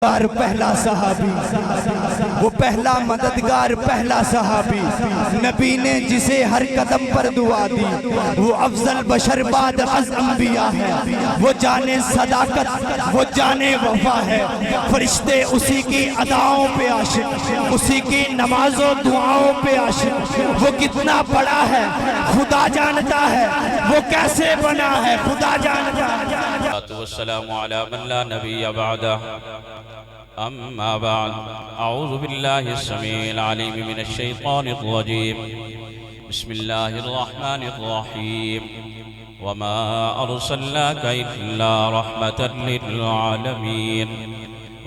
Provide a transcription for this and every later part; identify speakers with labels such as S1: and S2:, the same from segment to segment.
S1: पहला सहाबी, वो पहला मददगार, पहला सहाबी, नबी ने जिसे हर कदम पर दुआ दी, वो अफजल बशर बाद अज अंबिया है। वो जाने सदाकत, वो जाने वफा है। फरिश्ते उसी की अदाओं पे आशिक, उसी की नमाजों दुआओं पे आशिक। वो कितना बड़ा है खुदा जानता है, वो कैसे बना है खुदा जानता है।
S2: वस्सलामु अला मन ला नबिय्य बअदा अम्मा बाद अऊज़ु बिल्लाहि स्समीइल अलीम मिनश शैतानिर रजीम बिस्मिल्लाहिर रहमानिर रहीम वमा अर्सलनाका इल्ला रहमतल लिल आलमीन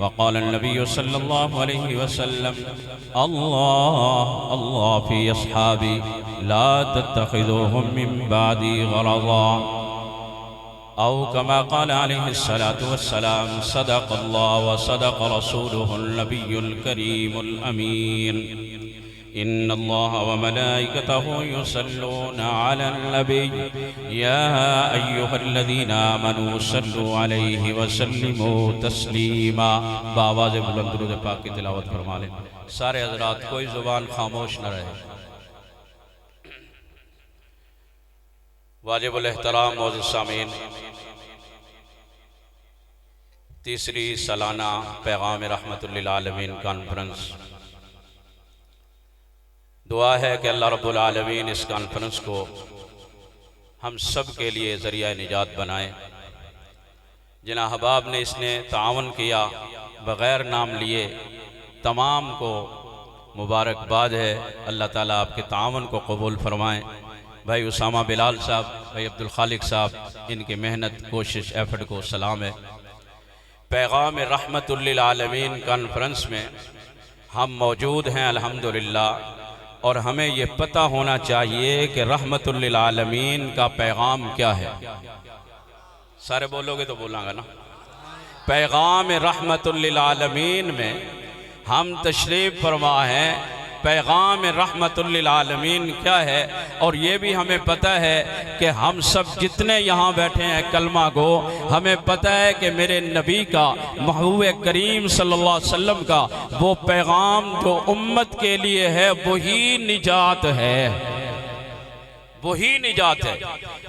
S2: वक़ाल नबी सल्लल्लाहु अलैहि वसल्लम अल्लाह अल्लाह फी अस्हाबी ला तत्तखिज़ूहुम मिन बादी गरज़ा औ कमा क़ाल अलैहिस्सलातु वस्सलाम सदक़ल्लाह व सदक़ रसूलुहुल नबियुल करीमुल अमीन इन्नल्लाह व मलाइकतहु युसल्लूना अलन नबी या अय्युहल्लज़ीना आमनू सल्लु अलैहि व सल्लिमू तस्लीमा। बावाज़ बुलंद दुरूद पाक की तिलावत फरमा लें। सारे हज़रात कोई ज़ुबान खामोश न रहे। वाजिबुल एहतराम मौजूद सामीन, तीसरी सालाना पैगाम रहमतुल लिल आलमीन कॉन्फ्रेंस। दुआ है कि अल्लाह रब्बुल आलमीन इस कॉन्फ्रेंस को हम सब के लिए ज़रिया निजात बनाए। जिन अहबाब ने इसने तावन किया बग़ैर नाम लिए तमाम को मुबारकबाद है। अल्लाह ताला आपके तावन को कबूल फरमाएँ। भाई उसामा बिलाल साहब, भाई अब्दुल खालिक साहब, इनकी मेहनत कोशिश एफर्ट को सलाम है। पैगाम रहमतुल लिल आलमीन कॉन्फ्रेंस में हम मौजूद हैं अल्हम्दुलिल्लाह, और हमें ये पता होना चाहिए कि रहमतुल लिल आलमीन का पैगाम क्या है। सारे बोलोगे तो बोलांगा ना। पैगाम रहमतुल लिल आलमीन में हम तशरीफ़ फरमा हैं। पैगाम रहमतुल लिल आलमीन क्या है, और ये भी हमें पता है कि हम सब जितने यहाँ बैठे हैं कलमा गो, हमें पता है कि मेरे नबी का, महबूब करीम सल्लल्लाहु अलैहि वसल्लम का वो पैगाम जो उम्मत के लिए है वही निजात है, वही निजात है।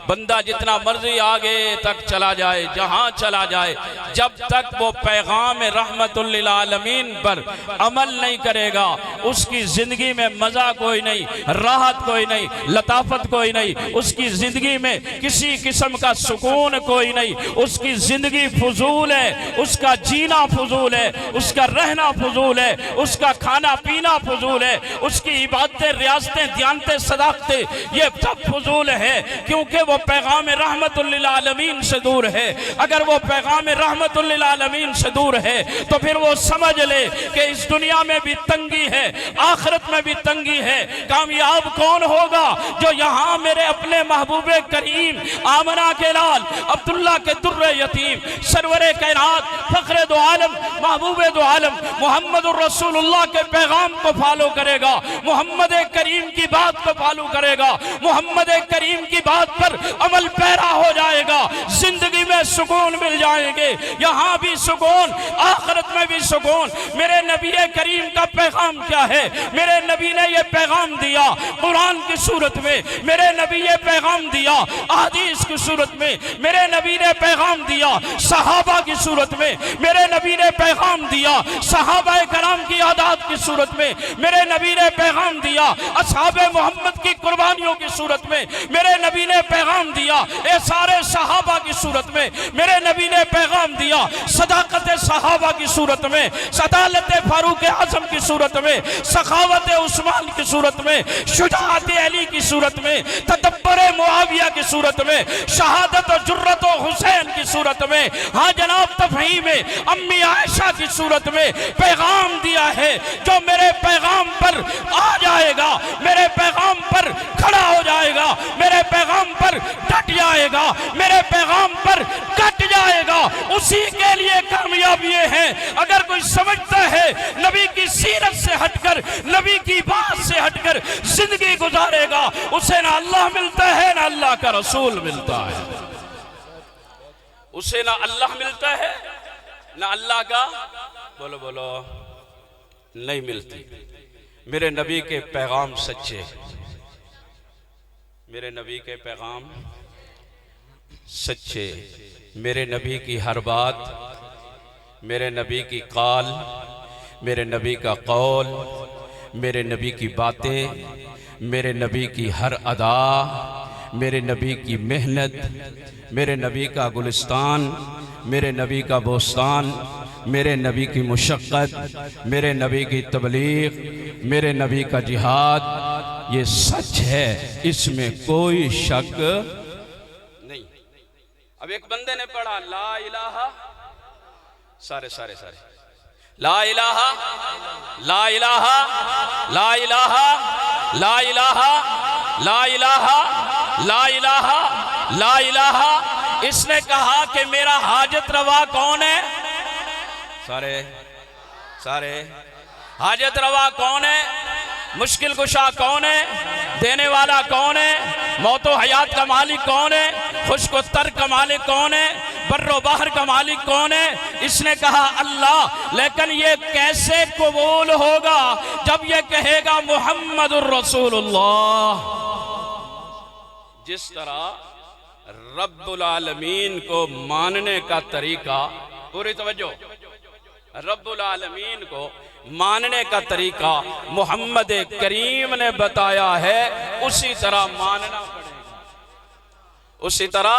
S2: बंदा जितना मर्जी आगे तक चला जाए, जहाँ चला जाए, जब तक वो पैगाम रहमतुल लिल आलमीन पर अमल नहीं करेगा उसकी ज़िंदगी में मज़ा कोई नहीं, राहत कोई नहीं, लताफत कोई नहीं, उसकी ज़िंदगी में किसी किस्म का सुकून कोई नहीं। उसकी ज़िंदगी फजूल है, उसका जीना फजूल है, उसका रहना फजूल है, उसका खाना पीना फजूल है, उसकी इबादतें, रियासतें, ध्यानतें, सदाकतें, ये सब फजूल है, क्योंकि वो पैगाम रहमतुल लिल आलमीन से दूर है। अगर वो पैगाम रहमतुल लिल आलमीन से दूर है तो फिर वो समझ ले कि इस दुनिया में भी तंगी है, आखिरत में भी तंगी है। कामयाब कौन होगा जो यहाँ मेरे अपने महबूब करीम, आमना के लाल, अब्दुल्ला के दुर्रे यतीम, सरवरे कायनात, फखरे दो आलम, महबूब दो आलम मोहम्मदुर रसूलुल्लाह के पैगाम को फॉलो करेगा, मोहम्मद करीम की बात को फॉलो करेगा, मोहम्मद करीम की बात पर अमल पैरा हो जाएगा। जिंदगी में सुकून मिल जाएंगे, यहाँ भी सुकून, आखिरत में भी सुकून। मेरे नबी करीम का पैगाम क्या है? मेरे नबी ने ये पैगाम दिया कुरान की सूरत में, मेरे नबी ये पैगाम दिया हदीस की सूरत में, मेरे नबी ने पैगाम दिया सहाबा की सूरत में, मेरे नबी ने पैगाम दिया सहाबा कराम की आदात की सूरत में, मेरे नबी ने पैगाम दिया असहाबे मोहम्मद की कुर्बानियों की सूरत में, मेरे नबी ने पैगाम दिया ए सारे सहाबा की सूरत में, मेरे नबी ने पैगाम दिया सदाकत सहाबा की सूरत में, सदालत फारूक आजम की सूरत में, सखावत उस्मान की सूरत में, शुजाअत अली की सूरत में, तदब्बर मुआविया की सूरत में, शहादत और जुर्रत और हुसैन की सूरत में, हाँ जनाब तफहीम अम्मी आयशा की सूरत में पैगाम दिया है। जो मेरे पैगाम पर आ जाएगा, मेरे पैगाम पर खड़ा हो जाएगा, मेरे पैगाम पर डट जाएगा, मेरे पैगाम पर कट जाएगा, उसी के लिए कामयाबी है। अगर कोई समझता है नबी की सीरत से हटकर, नबी की बात से हटकर जिंदगी गुजारेगा, उसे ना अल्लाह मिलता है ना अल्लाह का रसूल मिलता है। उसे ना अल्लाह मिलता है ना अल्लाह का बोलो बोलो, नहीं मिलती। मेरे नबी के पैगाम सच्चे, मेरे नबी के पैगाम सच्चे, मेरे नबी की हर बात, मेरे नबी की काल, मेरे नबी का कौल, मेरे नबी की बातें, मेरे नबी की हर अदा, मेरे नबी की मेहनत, मेरे नबी का गुलिस्तान, मेरे नबी का बोस्तान, मेरे नबी की मुशक्क़त, मेरे नबी की तबलीग, मेरे नबी का जिहाद, ये सच है, इसमें कोई शक नहीं। अब एक बंदे ने पढ़ा ला इलाहा, सारे सारे सारे ला इलाहा, ला इलाहा, ला इलाहा, ला इलाहा, ला इलाहा, ला इलाहा, ला इलाहा। इसने कहा कि मेरा हाजत रवा कौन है? सारे सारे हाजत रवा कौन है? मुश्किल कुशा कौन है? देने वाला कौन है? मौतो हयात का मालिक कौन है? खुश्क तर का मालिक कौन है? बर्रो बाहर का मालिक कौन है? इसने कहा अल्लाह। लेकिन ये कैसे कबूल होगा जब ये कहेगा मुहम्मदुर रसूलुल्लाह। जिस तरह रब्बुल आलमीन को मानने का तरीका, पूरी तवज्जो, रब्बुल आलमीन को मानने का तरीका मोहम्मद करीम ने बताया है, उसी तरह मानना पड़ेगा, उसी तरह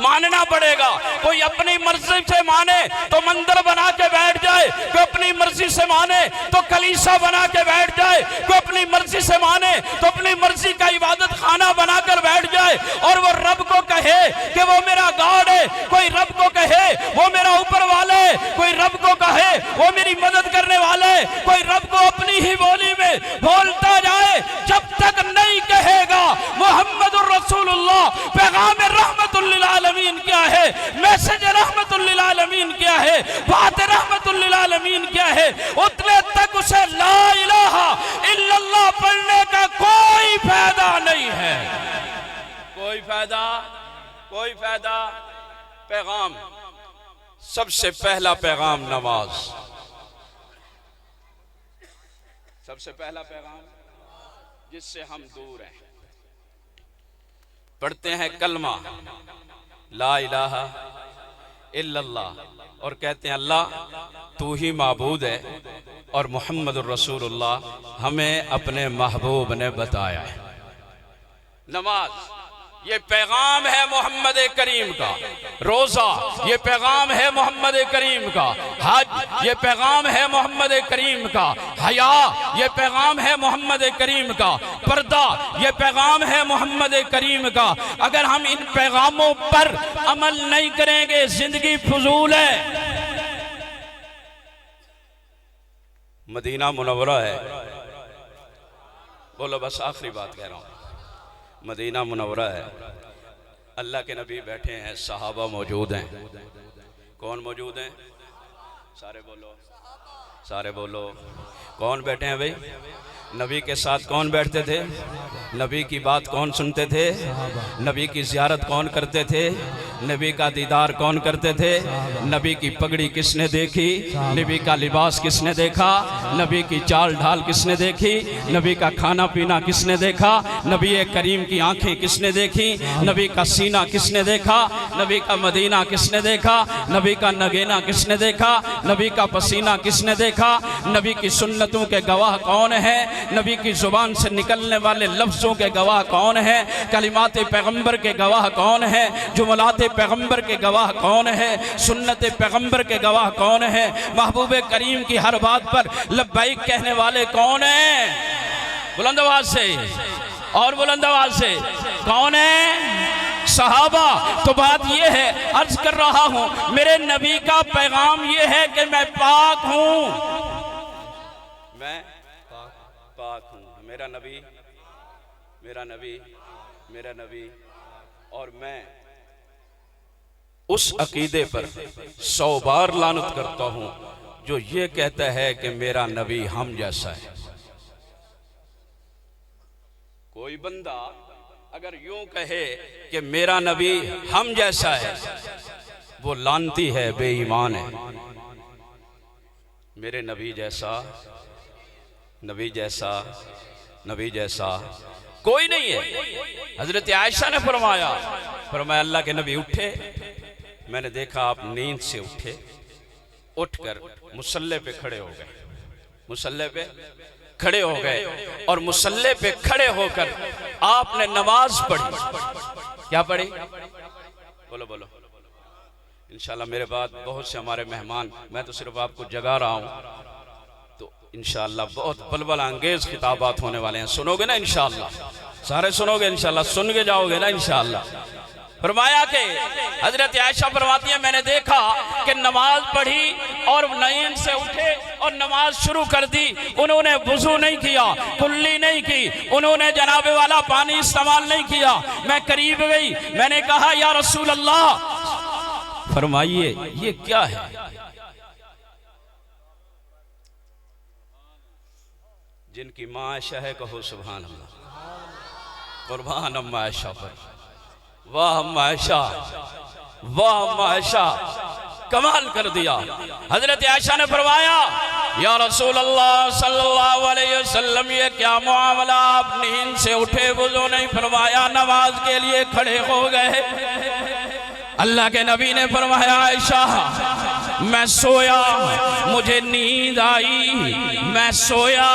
S2: मानना पड़ेगा। कोई अपनी मर्जी से माने तो मंदिर बना के बैठ जाए, कोई अपनी मर्जी से माने तो कलीसा बना के बैठ जाए, कोई अपनी मर्जी से माने तो अपनी मर्जी का इबादत खाना बनाकर बैठ जाए, और वो रब को कहे कि वो मेरा गॉड है, कोई रब को कहे वो मेरा ऊपर वाला है, कोई रब को कहे वो मेरी मदद करने वाला है, कोई रब को अपनी ही बोली में बोलता जाए। जब तक नहीं कहेगा मुहम्मदुर रसूलुल्लाह, पैगाम रहमतुल लिल आलमीन क्या है, मैसेज रहमतुल लिल आलमीन क्या है, बात रहमतुल लिल आलमीन क्या है, उतने तक उसे ला इलाहा इल्लल्लाह पढ़ने का कोई फायदा नहीं है, कोई फायदा, कोई फायदा। पैगाम, सबसे पहला पैगाम नमाज, सबसे पहला पैगाम जिससे हम दूर हैं। पढ़ते हैं कलमा ला इलाहा इल्लल्लाह और कहते हैं अल्लाह तू ही माबूद है और मुहम्मदुर रसूलुल्लाह हमें अपने महबूब ने बताया है। नमाज ये पैगाम है मोहम्मद करीम का, रोज़ा ये पैगाम है मोहम्मद करीम का, हज ये पैगाम है मोहम्मद करीम का, हया ये पैगाम है मोहम्मद करीम का, पर्दा ये पैगाम है मोहम्मद करीम का। अगर हम इन पैगामों पर अमल नहीं करेंगे जिंदगी फजूल है। मदीना मुनव्वरा है, बोलो बस आखिरी बात कह रहा हूँ, मदीना मुनव्वरा है, अल्लाह के नबी बैठे हैं, सहाबा मौजूद हैं। कौन मौजूद हैं? सारे बोलो, सारे बोलो। कौन बैठे हैं भाई? नबी के साथ कौन बैठते थे? नबी की बात कौन सुनते थे? नबी की ज़ियारत कौन करते थे? नबी का दीदार कौन करते थे? नबी की पगड़ी किसने देखी? नबी का लिबास किसने देखा? नबी की चाल ढाल किसने देखी? नबी का खाना पीना किसने देखा? नबी करीम की आंखें किसने देखी? नबी का सीना किसने देखा? नबी का मदीना किसने देखा? नबी का नगेना किसने देखा? नबी का पसीना किसने देखा? नबी की सुन्नतों के गवाह कौन है? नबी की जुबान से निकलने वाले लफ्ज़ों के गवाह कौन है? कलिमात पैगंबर के गवाह कौन है? जुमलात पैगंबर के गवाह कौन है? सुन्नत पैगंबर के गवाह कौन है? महबूब करीम की हर बात पर लब्बैक कहने वाले कौन है? बुलंद आवाज से और बुलंद आवाज से कौन है? सहाबा। तो बात यह है, अर्ज कर रहा हूं, मेरे नबी का पैगाम यह है कि मैं पाक हूं, मैं पाक हूं। मेरा नबी, मेरा नबी, मेरा नबी, और मैं उस अकीदे पर 100 बार लानत करता हूं जो ये कहता है कि मेरा नबी हम जैसा है। कोई बंदा अगर यूं कहे कि मेरा नबी हम जैसा है, वो लानती है, बेईमान है। मेरे नबी जैसा, नबी जैसा, नबी जैसा कोई नहीं है। हजरत आयशा ने फरमाया अल्लाह के नबी उठे, मैंने देखा आप नींद से उठे, उठकर मुसल्ले पे खड़े हो गए, मुसल्ले पे खड़े हो गए और मुसल्ले पे खड़े होकर आपने नमाज पढ़ी। क्या पढ़ी? बोलो बोलो। इंशाल्लाह मेरे बाद बहुत से हमारे मेहमान, मैं तो सिर्फ आपको जगा रहा हूँ, तो इंशाल्लाह बहुत बलबला अंगेज खिताबात होने वाले हैं। सुनोगे ना इंशाल्लाह? सारे सुनोगे इंशाल्लाह? सुन के जाओगे ना इंशाल्लाह? फरमाया कि हजरत आयशा फरमाती है मैंने देखा कि नमाज पढ़ी और नींद से उठे और नमाज शुरू कर दी। उन्होंने वुजू नहीं किया, कुल्ली नहीं की, उन्होंने जनाबे वाला पानी इस्तेमाल नहीं किया। मैं करीब गई, मैंने कहा या रसूल अल्लाह फरमाइए ये क्या है? जिनकी माँ आयशा है कहो सुभान अल्लाह, कुर्बान अम्मा आयशा पर। वाह अम्मा आयशा, वाह अम्मा आयशा, कमाल कर दिया। हजरत आयशा ने फरमाया या रसूल अल्लाह सल्लल्लाहु अलैहि वसल्लम ये क्या मामला, आप नींद से उठे, वुज़ू नहीं फरमाया, नमाज के लिए खड़े हो गए। अल्लाह के नबी ने फरमाया आयशा मैं सोया, मुझे नींद आई, मैं सोया,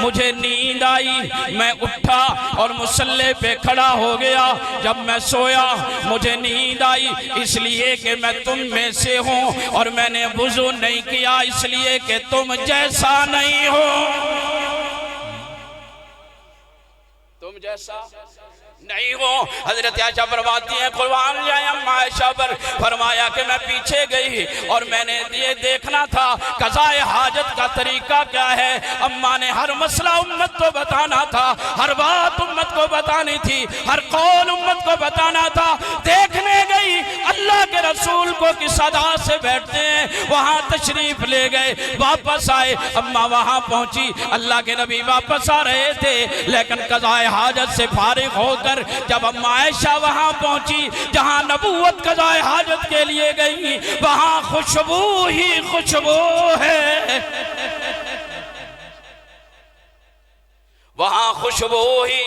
S2: मुझे नींद आई, मैं उठा और मुसल्ले पे खड़ा हो गया। जब मैं सोया मुझे नींद आई इसलिए कि मैं तुम में से हूँ और मैंने वुज़ू नहीं किया इसलिए कि तुम जैसा नहीं हो, तुम जैसा नहीं हो। हजरत आयशा फरमाती हैं कुर्बान जाए अम्मा आयशा पर, फरमाया कि मैं पीछे गई और मैंने ये देखना था कज़ाए हाजत का तरीका क्या है। अम्मा ने हर मसला उम्मत को बताना था, हर बात उम्मत को बतानी थी, हर कौल उम्मत को बताना था। देखने गई अल्लाह के रसूल को किस अदा से बैठते हैं, वहाँ तशरीफ ले गए, वापस आए। अम्मा वहाँ पहुँची, अल्लाह के नबी वापस आ रहे थे लेकिन कज़ाए हाजत से फारिग होकर जब अम्मा आयशा वहां पहुंची जहां नबूवत कज़ाए हाजत के लिए गई, वहां खुशबू ही खुशबू है, वहां खुशबू ही।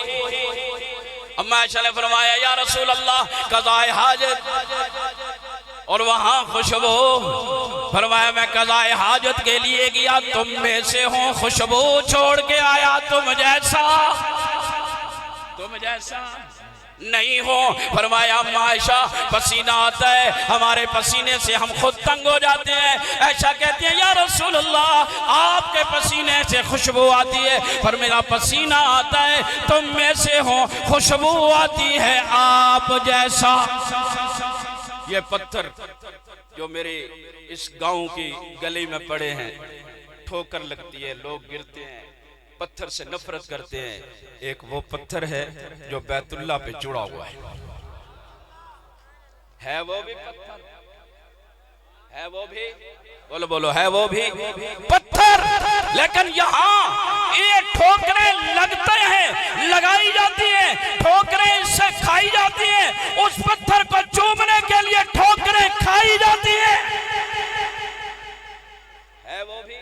S2: अम्मा आयशा ने फरमाया या रसूल अल्लाह कज़ाए हाजत और वहां खुशबू। फरमाया मैं कज़ाए हाजत के लिए गया, तुम में से हूं, खुशबू छोड़ के आया, तुम जैसा नहीं हो। फरमाया अम्मा आयशा पसीना आता है, हमारे पसीने से हम खुद तंग हो जाते हैं। ऐसा कहते हैं या रसूल अल्लाह आपके पसीने से खुशबू आती है, पर मेरा पसीना आता है, तुम में से हो, खुशबू आती है आप जैसा। ये पत्थर जो मेरे इस गांव की गली में पड़े हैं, ठोकर लगती है, लोग गिरते हैं, पत्थर से नफरत करते हैं। एक वो पत्थर है जो बैतुल्लाह पे जुड़ा हुआ है वो भी पत्थर है, वो भी बोलो बोलो, है वो भी पत्थर। लेकिन यहाँ ये ठोकरें लगते हैं, लगाई जाती हैं, ठोकरें इससे खाई जाती हैं, उस पत्थर को चूमने के लिए ठोकरें खाई जाती हैं, है वो भी।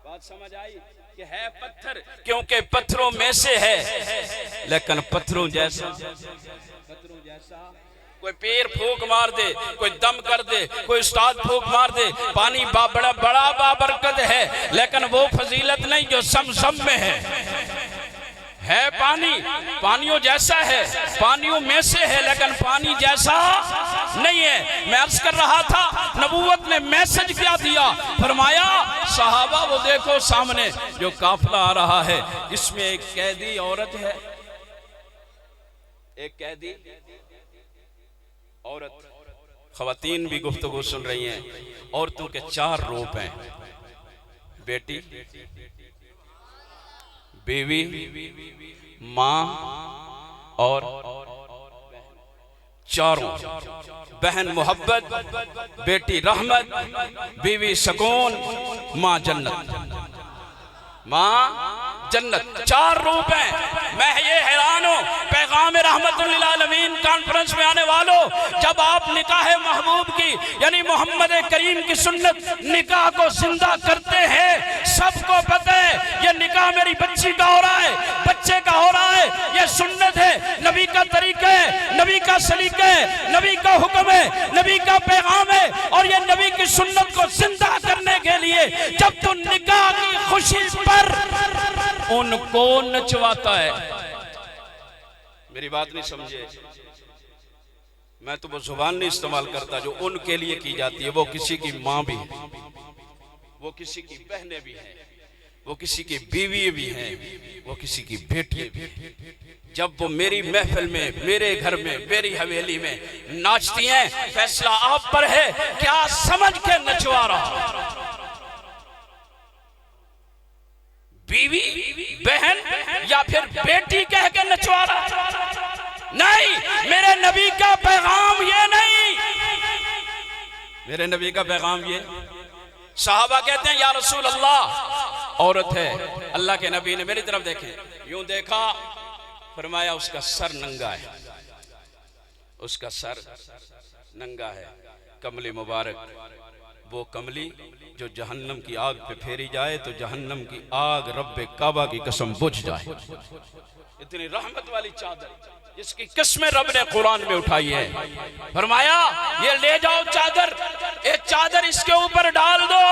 S2: बात समझ आई कि है पत्थर, क्योंकि पत्थरों में से है, लेकिन पत्थरों जैसा कोई पीर फूंक मार दे, कोई दम कर दे, कोई उस्ताद फूंक मार दे, पानी बड़ा बड़ा बाबरकत है, लेकिन वो फजीलत नहीं जो समसम में है पानी, पानियों जैसा है, पानियों में से है, लेकिन पानी जैसा नहीं है। मैं अर्ज कर रहा था नबूवत ने मैसेज क्या दिया, फरमाया सहाबा वो देखो सामने जो काफिला आ रहा है, इसमें एक कैदी औरत है, एक कैदी औरत। खवातीन भी गुफ्तगू सुन रही हैं। औरतों के 4 रूप हैं, बेटी, बीवी, माँ और चारों। बहन मोहब्बत, बेटी रहमत, बीवी सुकून, माँ जन्नत। माँ जन्नत। 4 रूप हैं। मैं ये हैरान हूँ पैगाम रहमतुल आलमीन कॉन्फ्रेंस में आने वालों, जब आप निकाह महबूब की यानी मोहम्मद करीम की सुन्नत निकाह को जिंदा करते हैं, सबको पता है ये निकाह मेरी बच्ची का हो रहा है, बच्चे का हो रहा है, ये सुन्नत है, नबी का तरीका है, नबी का सलीका है, नबी का हुक्म है, नबी का पैगाम है। और ये नबी की सुन्नत को जिंदा करने के लिए जब तू निकाह की खुशी पर उनको नचवाता है, मेरी बात नहीं समझे, मैं तो वो जुबान नहीं इस्तेमाल करता जो उनके लिए की जाती है। वो किसी की माँ भी है, वो किसी की बहनें भी हैं, वो किसी की बीवी भी हैं, वो किसी की बेटी भी है। जब वो मेरी महफिल में, मेरे घर में, मेरी हवेली में नाचती हैं, फैसला आप पर है, क्या समझ के नचवा रहा, बीवी, बहन या फिर बेटी कह के नचवा रहा? नहीं, मेरे नबी का पैगाम ये नहीं, मेरे नबी का पैगाम ये। साहबा कहते हैं या रसूल अल्लाह, औरत है, अल्लाह के नबी ने मेरी तरफ देखे, यूं देखा, फरमाया उसका सर नंगा है, उसका सर नंगा है। कमली मुबारक, वो कमली जो जहन्नम की आग पे फेरी जाए तो जहन्नम की आग रब्बे काबा की कसम बुझ जाए। इतनी रहमत वाली चादर जिसकी किस्में रब ने कुरान में उठाई है। फरमाया ये ले जाओ चादर, एक चादर इसके ऊपर डाल दो,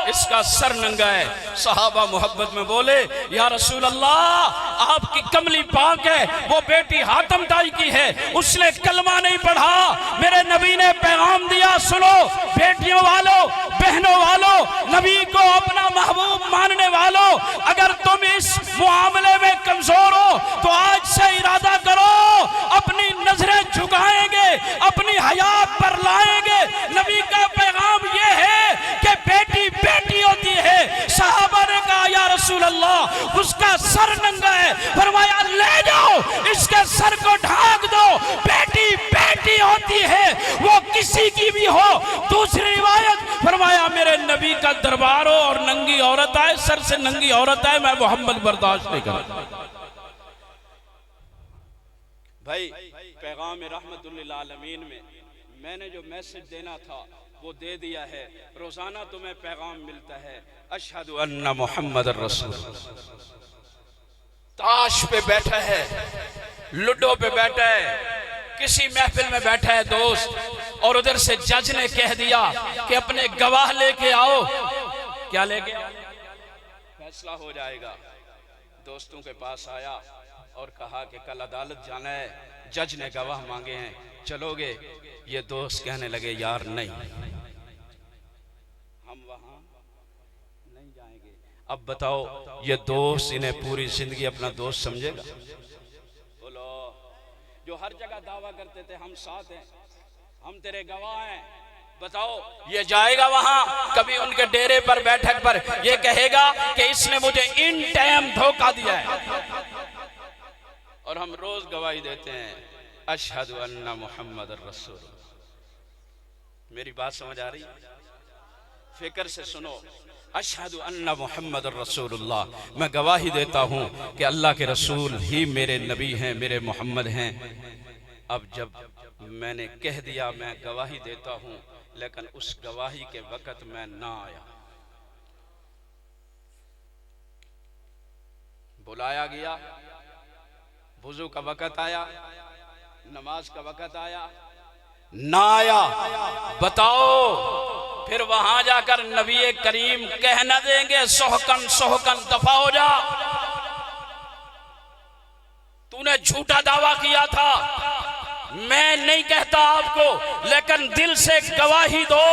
S2: इसका सर नंगा है। सहाबा मोहब्बत में बोले या रसूल अल्लाह, आपकी कमली पाक है, वो बेटी हातम ताई की है, उसने कलमा नहीं पढ़ा, मेरे नबी ने पैगाम दिया, सुनो बेटियों वालों, बहनों वालों, नबी को अपना महबूब मानने वालों, अगर तुम इस मामले में कमजोर हो तो आज से इरादा करो, अपनी नजरें झुकाएंगे, अपनी हयात पर लाएंगे। नबी का पैगाम ये है कि बेटी बेटी होती है। सहाबा ने कहा या रसूल अल्लाह, उसका सर नंगा है, फरमाया ले जाओ, इसके सर को ढांक दो, बेटी बेटी होती है, वो किसी की भी हो। दूसरी रिवायत फरमाया मेरे नबी का दरबार हो और नंगी औरत आए, सर से नंगी औरत आए, मैं मोहम्मद बर्दाश्त नहीं करता। भाई पैगाम रहमतुल्लिल आलमीन में मैंने जो मैसेज देना था वो दे दिया है। रोजाना तुम्हें पैगाम मिलता है, अशहदु अन्ना मुहम्मद रसूल। ताश पे बैठा है, लूडो पे बैठा है, किसी महफिल में बैठा है दोस्त, और उधर से जज ने कह दिया कि अपने गवाह लेके आओ। क्या लेके आओ? फैसला हो जाएगा। दोस्तों के पास आया और कहा कि कल अदालत जाना है, जज ने गवाह मांगे हैं, चलोगे? ये दोस्त कहने लगे यार नहीं, हम वहां नहीं जाएंगे। अब बताओ ये दोस्त इन्हें पूरी जिंदगी अपना दोस्त समझेगा? बोलो, जो हर जगह दावा करते थे हम साथ हैं, हम तेरे गवाह हैं, बताओ ये जाएगा वहां? कभी उनके डेरे पर बैठक पर ये कहेगा कि इसने मुझे इन टाइम धोखा दिया है? और हम रोज गवाही देते हैं अशहदु अन्ना मुहम्मद रसूल। मेरी बात समझ आ रही? फिक्र से सुनो, अशहदु अन्ना मुहम्मद रसूलुल्लाह, मैं गवाही देता हूं कि अल्लाह के रसूल ही मेरे नबी हैं, मेरे मोहम्मद हैं। अब जब मैंने कह दिया मैं गवाही देता हूं, लेकिन उस गवाही के वक्त मैं ना आया, बुलाया गया, वुजू का वक़्त आया, नमाज का वक़्त आया, ना आया, बताओ फिर वहां जाकर नबी करीम कह न देंगे सोहकन सोहकन दफा हो जा, तूने झूठा दावा किया था? मैं नहीं कहता आपको, लेकिन दिल से गवाही दो,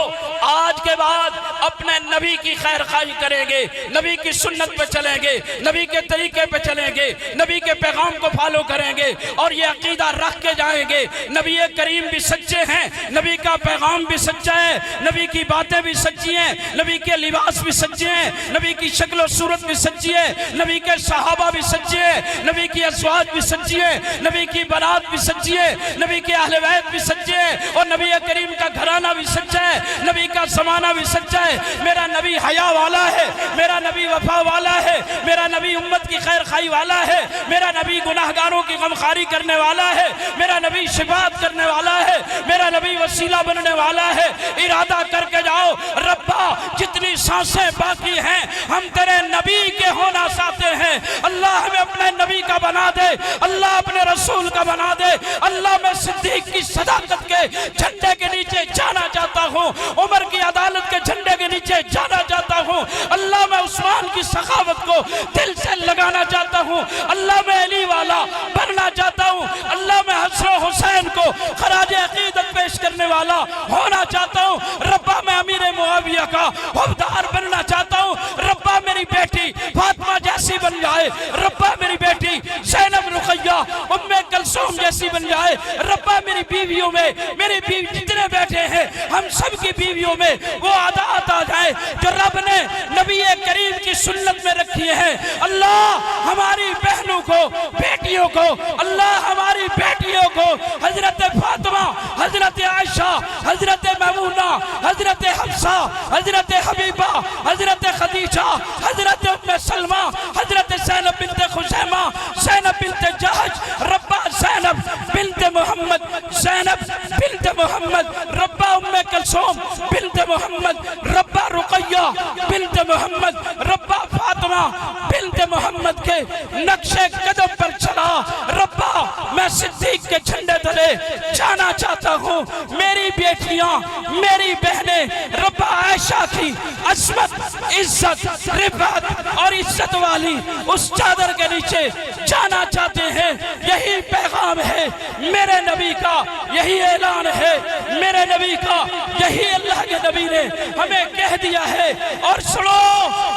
S2: आज के बाद अपने नबी की खैर खाई करेंगे, नबी की सुन्नत पे चलेंगे, नबी के तरीके पे चलेंगे, नबी के पैगाम को फॉलो करेंगे और ये अकीदा रख के जाएंगे। नबी करीम भी सच्चे हैं, नबी का पैगाम भी सच्चा है, नबी की बातें भी सच्ची हैं, नबी के लिबास भी सच्चे हैं, नबी की शक्ल और सूरत भी सच्ची है, नबी के सहाबा भी सच्चे हैं, नबी की अज़वाज भी सच्ची है, नबी की बारात भी सच्ची है,
S3: नबी के अहले बैत भी सच्चे हैं और नबी करीम का घराना भी सच्चा है, नबी का ज़माना भी सच्चा है। मेरा नबी हया वाला है, मेरा नबी वफा वाला है, मेरा नबी उम्मत की खैर खाई वाला है, मेरा नबी गुनाहगारों की गमखारी करने वाला है, मेरा नबी शिफात करने वाला है, मेरा नबी वसीला बनने वाला है। इरादा करके जाओ, रब्बा जितनी सांसें बाकी हैं हम तेरे नबी के होना चाहते हैं। अल्लाह हमें अपने नबी का बना दे, अल्लाह अपने रसूल का बना दे। अल्लाह मैं सिद्दीक की सदाकत के झंडे के नीचे जाना चाहता हूँ, उमर की अदालत के झंडे के नीचे जाना चाहता हूँ। अल्लाह मैं उस्मान की सखावत को दिल से लगाना चाहता हूँ। अल्लाह मैं अली वाला बनना चाहता हूँ। अल्लाह मैं हसन हुसैन को खराज अकीदत पेश करने वाला होना चाहता हूँ। रब्बा मैं अमीर मुआविया का हवदार बनना चाहता हूँ। रब्बा मेरी बेटी फातिमा जैसी बन जाए, रब्बा मेरी बेटी ज़ैनब रुक़ैया उम्मे कलसूम जैसी बन जाए। रब्बा मेरी बीवियों में, मेरी बीवी जितने बैठे हैं हम सब की बीवियों में वो आदत आ जाए जो रब ने नबी करीम की सुन्नत में रखी है। अल्लाह हमारी बहनों को, बेटियों को, अल्लाह हमारी बेटियों को हजरत फातिमा, हजरत आयशा, हजरत मैमूना, हजरत हफ्सा, हजरत हबीबा, हजरत खदीजा, हजरत उम्मे सलमा, हजरत ज़ैनब बिन्त खुज़ैमा, ज़ैनब बिन्त जहश, रब्बा ज़ैनब बिन्त मोहम्मद, ज़ैनब बिन्त मोहम्मद, रब्बा उम्मे कलसूम बिन्त मोहम्मद, रब्बा रुक़ैया बिन्त मोहम्मद, रब्बा फातिमा बिन्त मोहम्मद के नक्शे कदम पर चला। रब्बा मैं सिद्दीक के झंडे तले जाना चाहता हूँ। मेरी बेटियां, मेरी बहनें रब्बा आयशा की अज़मत, इज्जत, रिफ़त और इज्जत वाली उस चादर के नीचे जाना चाहते हैं। यही पैगाम है मेरे नबी का, यही ऐलान है मेरे नबी का, यही अल्लाह के नबी ने हमें कह दिया है। और सुनो,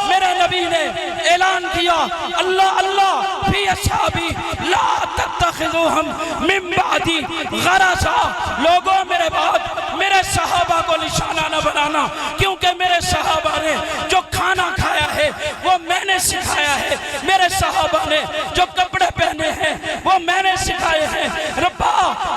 S3: मेरे नबी ने ऐलान किया, अल्लाह अल्लाह फी अस्हाबी ला तत्तखिज़ूहुम मिन बादी गरज़ा। लोगों मेरे बाद मेरे सहाबा को निशाना न बनाना, क्योंकि मेरे सहाबा ने जो खाना खाया है वो मैंने सिखाया है, मेरे सहाबा ने जो कपड़े पहने हैं वो मैंने सिखाए हैं। रब्बा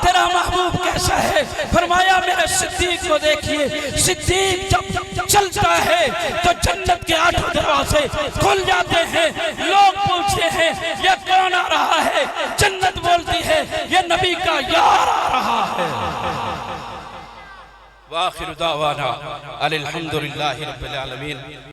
S3: तेरा महबूब कैसा है? फरमाया मेरे सिद्दीक को देखिए, सिद्दीक जब चलता है तो जन्नत के 8 दरवाजे खुल जाते हैं। लोग पूछते हैं ये कौन आ रहा है? जन्नत बोलती है ये नबी का यार आ रहा है।
S2: वाखिर दावाना अनिल हम्दुलिल्लाहि रब्बिल आलमीन।